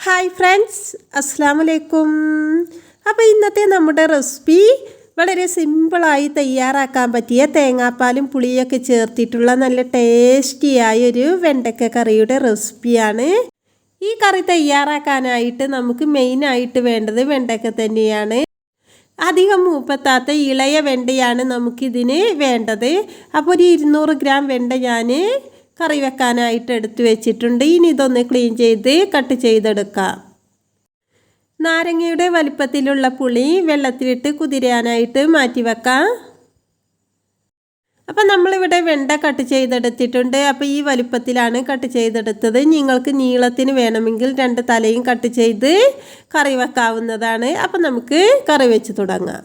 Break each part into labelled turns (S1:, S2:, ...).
S1: Hi friends, അസ്സലാമു അലൈക്കും. അപ്പോൾ ഇന്നത്തെ നമ്മുടെ റെസിപ്പി വളരെ സിമ്പിളായി തയ്യാറാക്കാൻ പറ്റിയ തേങ്ങാപ്പാലും പുളിയൊക്കെ ചേർത്തിട്ടുള്ള നല്ല ടേസ്റ്റിയായൊരു വെണ്ടക്ക കറിയുടെ റെസിപ്പിയാണ്. ഈ കറി തയ്യാറാക്കാനായിട്ട് നമുക്ക് മെയിനായിട്ട് വേണ്ടത് വെണ്ടക്ക തന്നെയാണ്. അധികം മൂപ്പത്താത്ത ഇളയ വെണ്ടയാണ് നമുക്കിതിന് വേണ്ടത്. അപ്പോൾ ഒരു 200 ഗ്രാം വെണ്ട ഞാൻ കറി വെക്കാനായിട്ട് എടുത്തു വെച്ചിട്ടുണ്ട്. ഇനി ഇതൊന്ന് ക്ലീൻ ചെയ്ത് കട്ട് ചെയ്തെടുക്കാം. നാരങ്ങയുടെ വലിപ്പത്തിലുള്ള പുളി വെള്ളത്തിലിട്ട് കുതിരാനായിട്ട് മാറ്റി വെക്കാം. അപ്പം നമ്മളിവിടെ വെണ്ട കട്ട് ചെയ്തെടുത്തിട്ടുണ്ട്. അപ്പോൾ ഈ വലിപ്പത്തിലാണ് കട്ട് ചെയ്തെടുത്തത്. നിങ്ങൾക്ക് നീളത്തിന് വേണമെങ്കിൽ 2 തലയും കട്ട് ചെയ്ത് കറി വെക്കാവുന്നതാണ്. അപ്പം നമുക്ക് കറി വെച്ച് തുടങ്ങാം.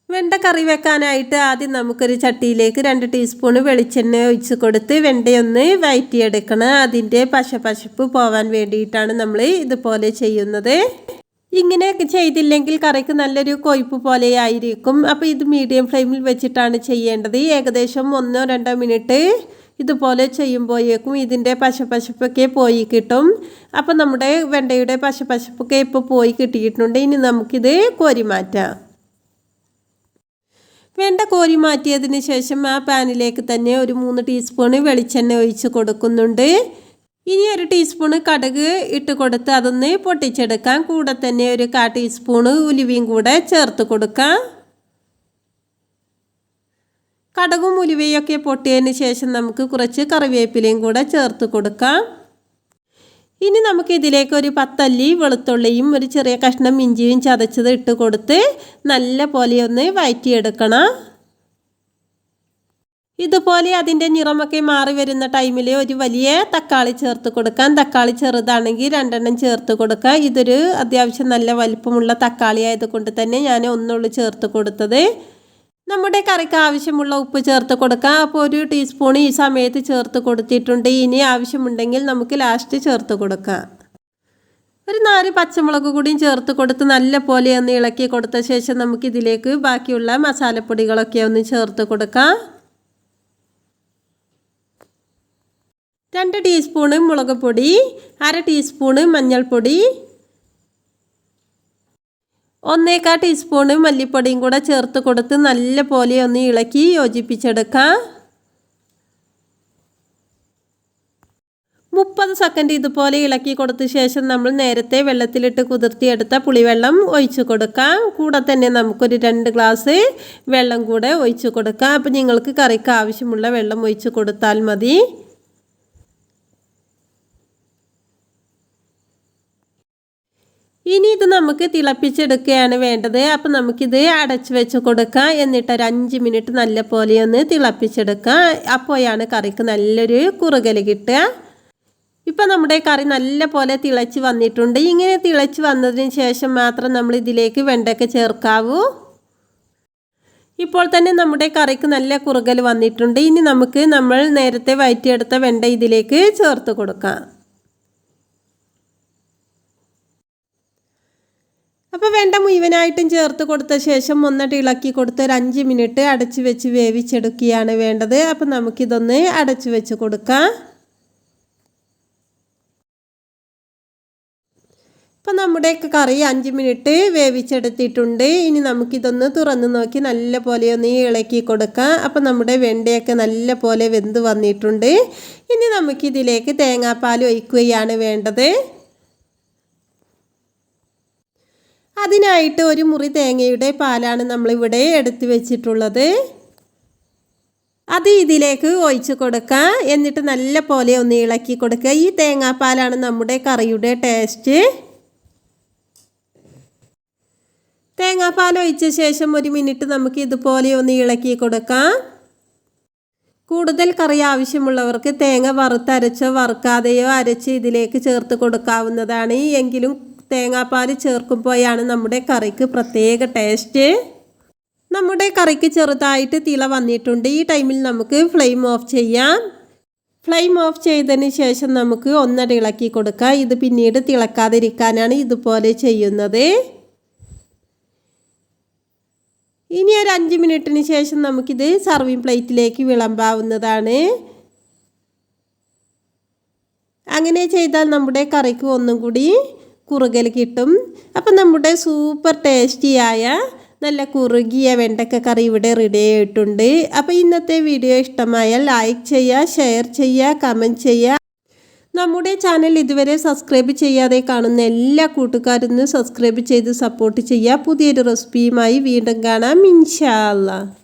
S1: വെണ്ട കറി വെക്കാനായിട്ട് ആദ്യം നമുക്കൊരു ചട്ടിയിലേക്ക് 2 ടീസ്പൂൺ വെളിച്ചെണ്ണ ഒഴിച്ച് കൊടുത്ത് വെണ്ടയൊന്ന് വഴറ്റിയെടുക്കണം. അതിൻ്റെ പശപ്പ് പോവാൻ വേണ്ടിയിട്ടാണ് നമ്മൾ ഇതുപോലെ ചെയ്യുന്നത്. ഇങ്ങനെ ചെയ്തില്ലെങ്കിൽ കറിക്ക് നല്ലൊരു കൊഴുപ്പ് പോലെ ആയിരിക്കും. അപ്പോൾ ഇത് മീഡിയം ഫ്ലെയിമിൽ വെച്ചിട്ടാണ് ചെയ്യേണ്ടത്. ഏകദേശം 1-2 മിനിറ്റ് ഇതുപോലെ ചെയ്യുമ്പോഴേക്കും ഇതിൻ്റെ പശപ്പൊക്കെ പോയി കിട്ടും. അപ്പോൾ നമ്മുടെ വെണ്ടയുടെ പശപ്പൊക്കെ ഇപ്പോൾ പോയി കിട്ടിയിട്ടുണ്ട്. ഇനി നമുക്കിത് കോരി മാറ്റാം. വെണ്ട കോരി മാറ്റിയതിന് ശേഷം ആ പാനിലേക്ക് തന്നെ ഒരു 3 ടീസ്പൂൺ വെളിച്ചെണ്ണ ഒഴിച്ച് കൊടുക്കുന്നുണ്ട്. ഇനി 1 ടീസ്പൂൺ കടുക് ഇട്ട് കൊടുത്ത് അതൊന്ന് പൊട്ടിച്ചെടുക്കാം. കൂടെ തന്നെ ഒരു 1/4 ടീസ്പൂൺ ഉലുവയും കൂടെ ചേർത്ത് കൊടുക്കാം. കടുകും ഉലുവയൊക്കെ പൊട്ടിയതിന് ശേഷം നമുക്ക് കുറച്ച് കറിവേപ്പിലയും കൂടെ ചേർത്ത് കൊടുക്കാം. ഇനി നമുക്ക് ഇതിലേക്ക് ഒരു 10 അല്ലി വെളുത്തുള്ളിയും ഒരു ചെറിയ കഷ്ണം ഇഞ്ചിയും ചതച്ചത് ഇട്ട് കൊടുത്ത് നല്ല പോലെ ഒന്ന് വഴറ്റിയെടുക്കണം. ഇതുപോലെ അതിൻ്റെ നിറമൊക്കെ മാറി വരുന്ന ടൈമിൽ ഒരു വലിയ തക്കാളി ചേർത്ത് കൊടുക്കാം. തക്കാളി ചെറുതാണെങ്കിൽ 2 എണ്ണം ചേർത്ത് കൊടുക്കാം. ഇതൊരു അത്യാവശ്യം നല്ല വലിപ്പമുള്ള തക്കാളി ആയതുകൊണ്ട് തന്നെ ഞാൻ ഒന്നുള്ളൂ ചേർത്ത് കൊടുത്തത്. നമ്മുടെ കറിക്ക് ആവശ്യമുള്ള ഉപ്പ് ചേർത്ത് കൊടുക്കാം. അപ്പോൾ 1 ടീസ്പൂൺ ഈ സമയത്ത് ചേർത്ത് കൊടുത്തിട്ടുണ്ട്. ഇനി ആവശ്യമുണ്ടെങ്കിൽ നമുക്ക് ലാസ്റ്റ് ചേർത്ത് കൊടുക്കാം. ഒരു 4 പച്ചമുളക് കൂടിയും ചേർത്ത് കൊടുത്ത് നല്ല പോലെ ഒന്ന് ഇളക്കി കൊടുത്ത ശേഷം നമുക്കിതിലേക്ക് ബാക്കിയുള്ള മസാലപ്പൊടികളൊക്കെ ഒന്ന് ചേർത്ത് കൊടുക്കാം. 2 ടീസ്പൂൺ മുളക് പൊടി, 1/2 ടീസ്പൂൺ മഞ്ഞൾപ്പൊടി, 1/4 ടീസ്പൂൺ മല്ലിപ്പൊടിയും കൂടെ ചേർത്ത് കൊടുത്ത് നല്ല പോലെ ഒന്ന് ഇളക്കി യോജിപ്പിച്ചെടുക്കാം. 30 സെക്കൻഡ് ഇതുപോലെ ഇളക്കി കൊടുത്ത ശേഷം നമ്മൾ നേരത്തെ വെള്ളത്തിലിട്ട് കുതിർത്തിയെടുത്ത പുളിവെള്ളം ഒഴിച്ച് കൊടുക്കാം. കൂടെ തന്നെ നമുക്കൊരു 2 ഗ്ലാസ് വെള്ളം കൂടെ ഒഴിച്ച് കൊടുക്കാം. അപ്പോൾ നിങ്ങൾക്ക് കറിക്ക് ആവശ്യമുള്ള വെള്ളം ഒഴിച്ച് കൊടുത്താൽ മതി. ഇനി ഇത് നമുക്ക് തിളപ്പിച്ചെടുക്കുകയാണ് വേണ്ടത്. അപ്പോൾ നമുക്കിത് അടച്ച് വെച്ച് കൊടുക്കാം. എന്നിട്ട് ഒരു 5 മിനിറ്റ് നല്ല പോലെ ഒന്ന് തിളപ്പിച്ചെടുക്കാം. അപ്പോഴാണ് കറിക്ക് നല്ലൊരു കുറുകൽ കിട്ടുക. ഇപ്പം നമ്മുടെ കറി നല്ല പോലെ തിളച്ച് വന്നിട്ടുണ്ട്. ഇങ്ങനെ തിളച്ച് വന്നതിന് ശേഷം മാത്രം നമ്മൾ ഇതിലേക്ക് വെണ്ടയ്ക്ക ചേർക്കാവൂ. ഇപ്പോൾ തന്നെ നമ്മുടെ കറിക്ക് നല്ല കുറുകൽ വന്നിട്ടുണ്ട്. ഇനി നമുക്ക് നമ്മൾ നേരത്തെ വഴറ്റിയെടുത്ത വെണ്ട ഇതിലേക്ക് ചേർത്ത് കൊടുക്കാം. അപ്പോൾ വെണ്ട മുഴുവനായിട്ടും ചേർത്ത് കൊടുത്ത ശേഷം ഒന്നിട്ട് ഇളക്കി കൊടുത്ത് ഒരു 5 മിനിറ്റ് അടച്ച് വെച്ച് വേവിച്ചെടുക്കുകയാണ് വേണ്ടത്. അപ്പോൾ നമുക്കിതൊന്ന് അടച്ച് വെച്ച് കൊടുക്കാം. അപ്പോൾ നമ്മുടെ കറി 5 മിനിറ്റ് വേവിച്ചെടുത്തിട്ടുണ്ട്. ഇനി നമുക്കിതൊന്ന് തുറന്ന് നോക്കി നല്ല പോലെ ഒന്ന് ഇളക്കി കൊടുക്കാം. അപ്പോൾ നമ്മുടെ വെണ്ടയൊക്കെ നല്ല പോലെ വെന്ത് വന്നിട്ടുണ്ട്. ഇനി നമുക്കിതിലേക്ക് തേങ്ങാപ്പാൽ ഒഴിക്കുകയാണ് വേണ്ടത്. അതിനായിട്ട് ഒരു മുറി തേങ്ങയുടെ പാലാണ് നമ്മളിവിടെ എടുത്ത് വെച്ചിട്ടുള്ളത്. അത് ഇതിലേക്ക് ഒഴിച്ച് കൊടുക്കുക. എന്നിട്ട് നല്ല പോലെ ഒന്ന് ഇളക്കി കൊടുക്കുക. ഈ തേങ്ങാപ്പാലാണ് നമ്മുടെ കറിയുടെ ടേസ്റ്റ്. തേങ്ങാപ്പാൽ ഒഴിച്ച ശേഷം 1 മിനിറ്റ് നമുക്ക് ഇതുപോലെ ഒന്ന് ഇളക്കി കൊടുക്കാം. കൂടുതൽ കറി ആവശ്യമുള്ളവർക്ക് തേങ്ങ വറുത്തരച്ചോ വറുക്കാതെയോ അരച്ച് ഇതിലേക്ക് ചേർത്ത് കൊടുക്കാവുന്നതാണ്. എങ്കിലും തേങ്ങാപ്പാൽ ചേർക്കുമ്പോഴാണ് നമ്മുടെ കറിക്ക് പ്രത്യേക ടേസ്റ്റ്. നമ്മുടെ കറിക്ക് ചെറുതായിട്ട് തിള വന്നിട്ടുണ്ട്. ഈ ടൈമിൽ നമുക്ക് ഫ്ലെയിം ഓഫ് ചെയ്യാം. ഫ്ലെയിം ഓഫ് ചെയ്തതിന് ശേഷം നമുക്ക് ഒന്നടി ഇളക്കി കൊടുക്കാം. ഇത് പിന്നീട് തിളക്കാതിരിക്കാനാണ് ഇതുപോലെ ചെയ്യുന്നത്. ഇനി ഒരു 5 മിനിറ്റിന് ശേഷം നമുക്കിത് സർവിങ് പ്ലേറ്റിലേക്ക് വിളമ്പാവുന്നതാണ്. അങ്ങനെ ചെയ്താൽ നമ്മുടെ കറിക്ക് ഒന്നും കൂടി കുറുകൽ കിട്ടും. അപ്പം നമ്മുടെ സൂപ്പർ ടേസ്റ്റിയായ നല്ല കുറുകിയ വെണ്ടക്ക കറി ഇവിടെ റെഡി ആയിട്ടുണ്ട്. അപ്പോൾ ഇന്നത്തെ വീഡിയോ ഇഷ്ടമായാൽ ലൈക്ക് ചെയ്യുക, ഷെയർ ചെയ്യുക, കമൻറ്റ് ചെയ്യുക. നമ്മുടെ ചാനൽ ഇതുവരെ സബ്സ്ക്രൈബ് ചെയ്യാതെ കാണുന്ന എല്ലാ കൂട്ടുകാരും സബ്സ്ക്രൈബ് ചെയ്ത് സപ്പോർട്ട് ചെയ്യുക. പുതിയൊരു റെസിപ്പിയുമായി വീണ്ടും കാണാം ഇൻഷാ അല്ലാഹ്.